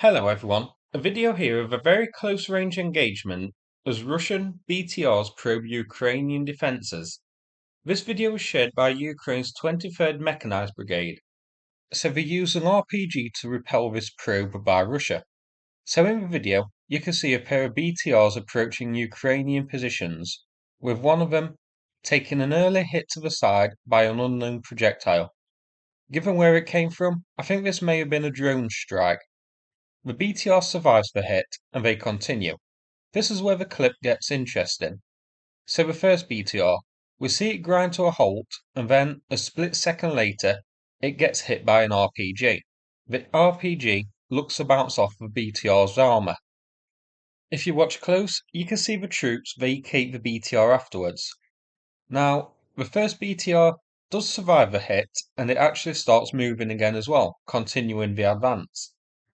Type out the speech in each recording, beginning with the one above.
Hello everyone, a video here of a very close range engagement as Russian BTRs probe Ukrainian defences. This video was shared by Ukraine's 23rd Mechanized Brigade. So they used an RPG to repel this probe by Russia. So in the video, you can see a pair of BTRs approaching Ukrainian positions, with one of them taking an early hit to the side by an unknown projectile. Given where it came from, I think this may have been a drone strike. The BTR survives the hit, and they continue. This is where the clip gets interesting. So the first BTR, we see it grind to a halt, and then, a split second later, it gets hit by an RPG. The RPG looks to bounce off the BTR's armour. If you watch close, you can see the troops vacate the BTR afterwards. Now, the first BTR does survive the hit, and it actually starts moving again as well, continuing the advance.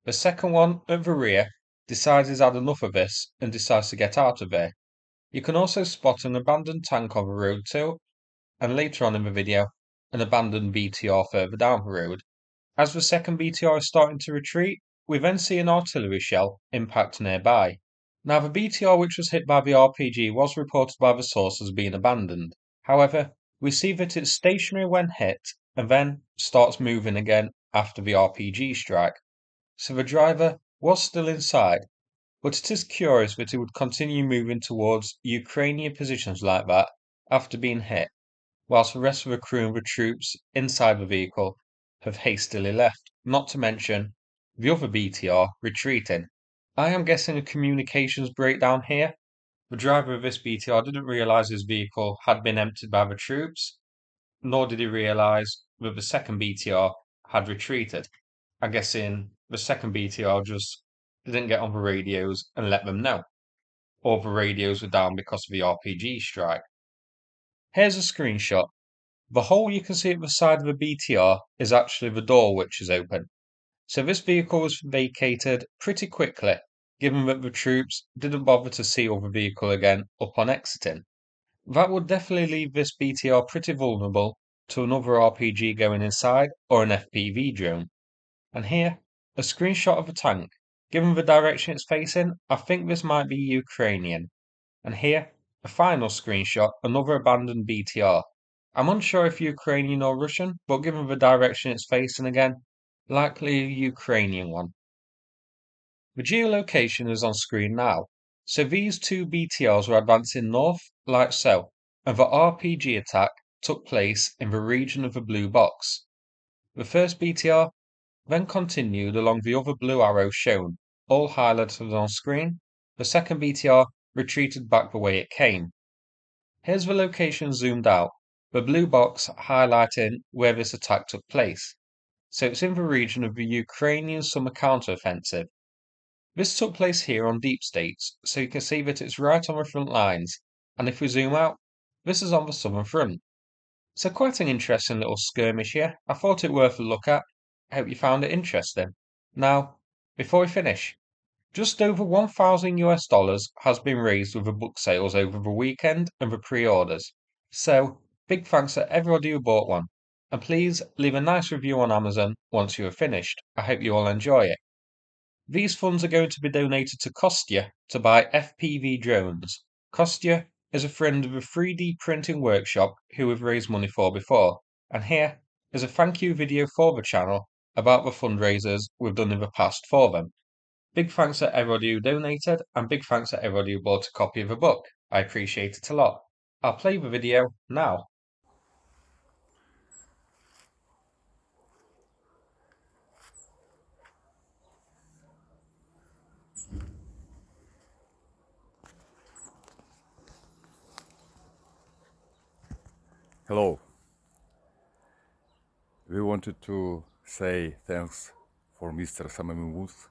The second one, at the rear, decides he's had enough of this and decides to get out of there. You can also spot an abandoned tank on the road too, and later on in the video, an abandoned BTR further down the road. As the second BTR is starting to retreat, we then see an artillery shell impact nearby. Now the BTR which was hit by the RPG was reported by the source as being abandoned. However, we see that it's stationary when hit, and then starts moving again after the RPG strike. So the driver was still inside, but it is curious that he would continue moving towards Ukrainian positions like that after being hit, whilst the rest of the crew and the troops inside the vehicle have hastily left, not to mention the other BTR retreating. I am guessing a communications breakdown here. The driver of this BTR didn't realise his vehicle had been emptied by the troops, nor did he realise that the second BTR had retreated. I'm guessing the second BTR just didn't get on the radios and let them know, or the radios were down because of the RPG strike. Here's a screenshot. The hole you can see at the side of the BTR is actually the door which is open. So this vehicle was vacated pretty quickly, given that the troops didn't bother to seal the vehicle again upon exiting. That would definitely leave this BTR pretty vulnerable to another RPG going inside or an FPV drone. And here, a screenshot of a tank. Given the direction it's facing, I think this might be Ukrainian. And here, a final screenshot, another abandoned BTR. I'm unsure if Ukrainian or Russian, but given the direction it's facing again, likely a Ukrainian one. The geolocation is on screen now, so these two BTRs were advancing north, like so, and the RPG attack took place in the region of the blue box. The first BTR then continued along the other blue arrows shown, all highlighted on screen. The second BTR retreated back the way it came. Here's the location zoomed out, the blue box highlighting where this attack took place. So it's in the region of the Ukrainian summer counter-offensive. This took place here on deep states, so you can see that it's right on the front lines, and if we zoom out, this is on the southern front. So quite an interesting little skirmish here. I thought it worth a look at. I hope you found it interesting. Now, before we finish, just over 1,000 US dollars has been raised with the book sales over the weekend and the pre-orders. So, big thanks to everybody who bought one. And please leave a nice review on Amazon once you have finished. I hope you all enjoy it. These funds are going to be donated to Kostya to buy FPV drones. Kostya is a friend of a 3D printing workshop who we've raised money for before, and here is a thank you video for the channel about the fundraisers we've done in the past for them. Big thanks to everybody who donated, and big thanks to everybody who bought a copy of the book. I appreciate it a lot. I'll play the video now. Hello. We wanted to say thanks for Mr. Samamimuz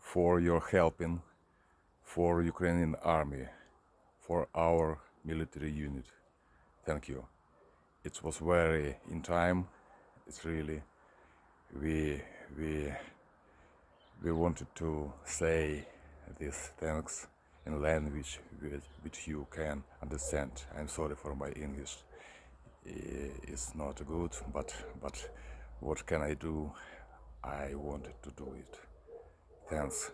for your helping for Ukrainian army, for our military unit. Thank you. It was very in time. It's really we wanted to say this thanks in language which you can understand. I'm sorry for my English. It's not good, but what can I do? I wanted to do it. thanks